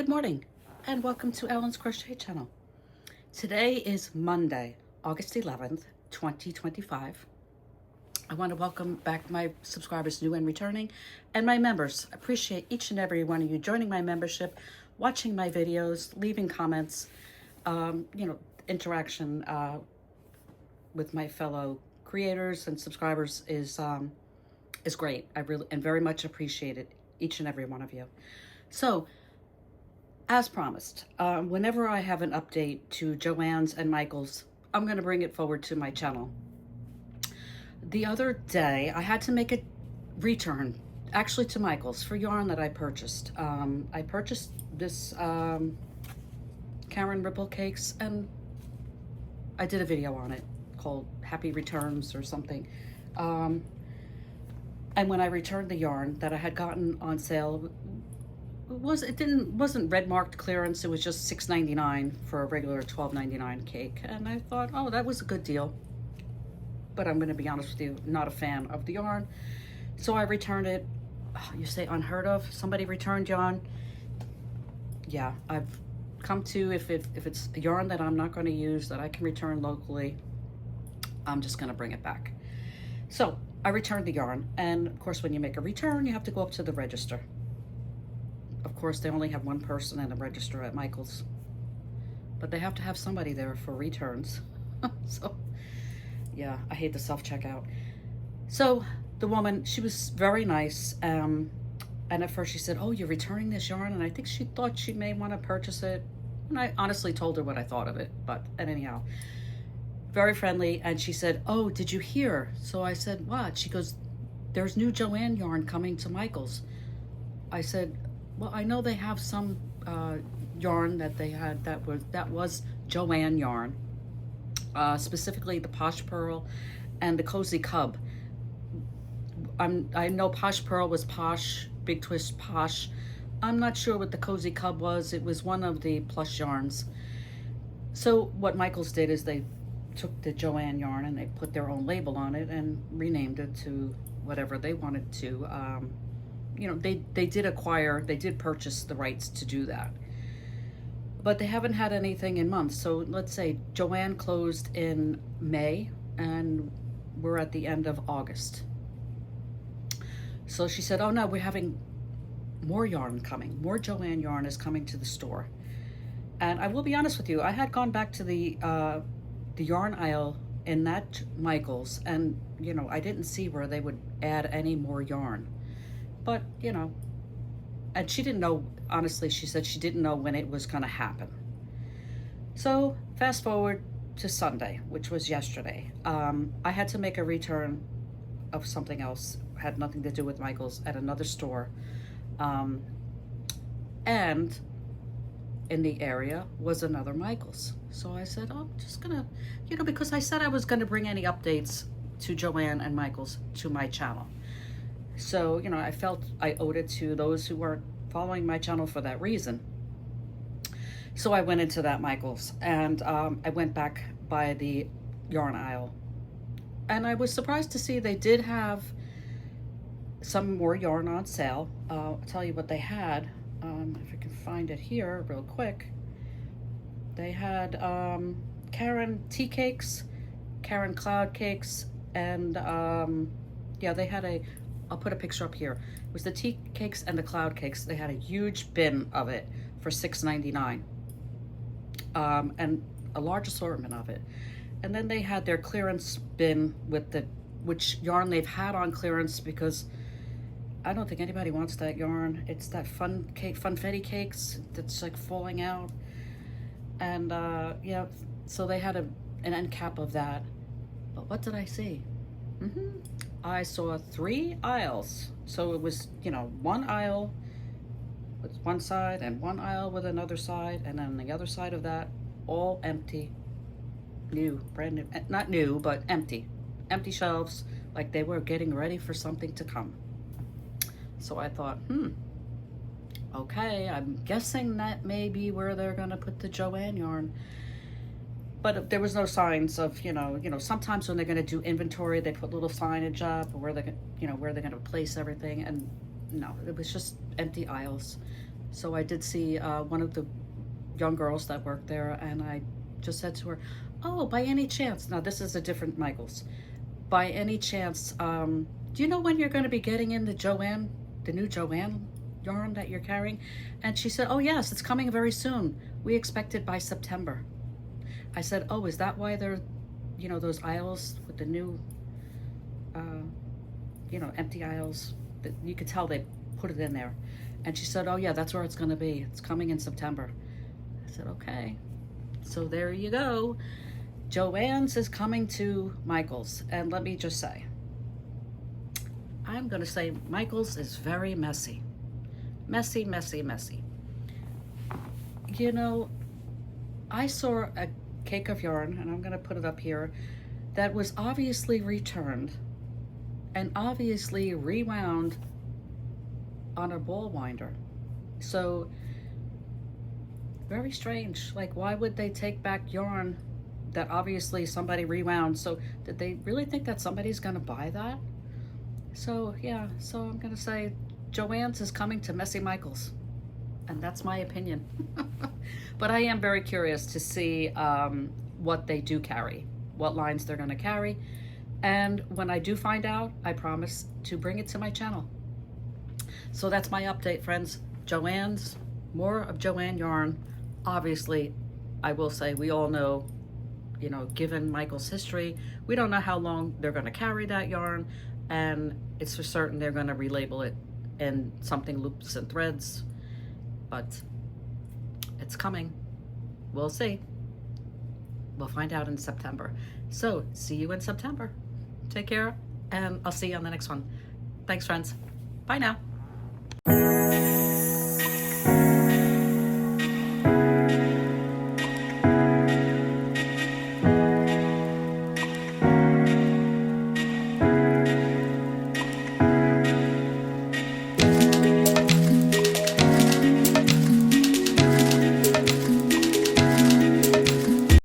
Good morning and welcome to Ellen's Crochet channel. Today is Monday, August 11th, 2025. I want to welcome back my subscribers, new and returning, and my members. I appreciate each and every one of you joining my membership, watching my videos, leaving comments. Interaction with my fellow creators and subscribers is great. I really and very much appreciate it, each and every one of you. So, as promised, whenever I have an update to JOANN's and Michael's, I'm going to bring it forward to my channel. The other day, I had to make a return, actually to Michael's, for yarn that I purchased. I purchased this Karen Ripple Cakes, and I did a video on it called Happy Returns or something. And when I returned the yarn that I had gotten on sale, wasn't red marked clearance. It was just $6.99 for a regular $12.99 cake, and I thought, oh, that was a good deal. But I'm going to be honest with you, not a fan of the yarn, so I returned it. Oh, you say unheard of? Somebody returned yarn? Yeah, I've come to if it's a yarn that I'm not going to use that I can return locally, I'm just going to bring it back. So I returned the yarn, and of course, when you make a return, you have to go up to the register. Of course, they only have one person in the register at Michael's, but they have to have somebody there for returns. So, yeah, I hate the self-checkout. So the woman, she was very nice. And at first she said, oh, you're returning this yarn? And I think she thought she may want to purchase it. And I honestly told her what I thought of it. But anyhow, very friendly. And she said, oh, did you hear? So I said, what? She goes, there's new JOANN yarn coming to Michael's. I said, well, I know they have some yarn that they had that was JOANN yarn, specifically the Posh Pearl and the Cozy Cub. I know Posh Pearl was Posh, Big Twist Posh. I'm not sure what the Cozy Cub was. It was one of the plush yarns. So what Michael's did is they took the JOANN yarn and they put their own label on it and renamed it to whatever they wanted to. They did purchase the rights to do that, but they haven't had anything in months. So let's say JOANN closed in May and we're at the end of August. So she said, oh no, we're having more yarn coming. More JOANN yarn is coming to the store. And I will be honest with you, I had gone back to the yarn aisle in that Michael's, and I didn't see where they would add any more yarn. But, and she didn't know, honestly, she said she didn't know when it was going to happen. So fast forward to Sunday, which was yesterday. I had to make a return of something else, had nothing to do with Michael's, at another store. And in the area was another Michael's. So I said, oh, I'm just going to, because I said I was going to bring any updates to JOANN and Michael's to my channel. So, I felt I owed it to those who weren't following my channel for that reason. So I went into that Michael's, and I went back by the yarn aisle. And I was surprised to see they did have some more yarn on sale. I'll tell you what they had. If I can find it here real quick. They had Karen tea cakes, Karen cloud cakes, and yeah, they had I'll put a picture up here. It was the tea cakes and the cloud cakes. They had a huge bin of it for $6.99, and a large assortment of it. And then they had their clearance bin with which yarn they've had on clearance, because I don't think anybody wants that yarn. It's that funfetti cakes that's like falling out. And yeah, so they had an end cap of that. But what did I see? I saw 3 aisles. So it was, one aisle with one side and one aisle with another side, and then the other side of that, all empty. New, brand new, not new, but empty. Empty shelves, like they were getting ready for something to come. So I thought, okay, I'm guessing that may be where they're gonna put the JOANN yarn. But there was no signs of, sometimes when they're going to do inventory, they put little signage up, or where they're going to place everything. And no, it was just empty aisles. So I did see one of the young girls that worked there, and I just said to her, "Oh, by any chance," now this is a different Michaels, "by any chance, do you know when you're going to be getting in the JOANN, the new JOANN yarn that you're carrying?" And she said, "Oh yes, it's coming very soon. We expect it by September." I said, "Oh, is that why there, you know, those aisles with the new, you know, empty aisles, that you could tell they put it in there?" And she said, "Oh yeah, that's where it's going to be. It's coming in September." I said, "Okay." So there you go. JOANN's is coming to Michaels. And let me just say, I'm going to say Michaels is very messy. Messy, messy, messy. You know, I saw a cake of yarn, and I'm going to put it up here, that was obviously returned and obviously rewound on a ball winder. So very strange. Like, why would they take back yarn that obviously somebody rewound? So did they really think that somebody's gonna buy that? So yeah, so I'm gonna say JOANN's is coming to Messy Michaels, and that's my opinion. But I am very curious to see what they do carry, what lines they're gonna carry, and when I do find out, I promise to bring it to my channel. So that's my update, friends. JOANN's, more of JOANN yarn. Obviously, I will say, we all know, you know, given Michael's history, we don't know how long they're going to carry that yarn, and it's for certain they're going to relabel it in something loops and threads, but it's coming. We'll see. We'll find out in September. So see you in September. Take care, and I'll see you on the next one. Thanks, friends. Bye now.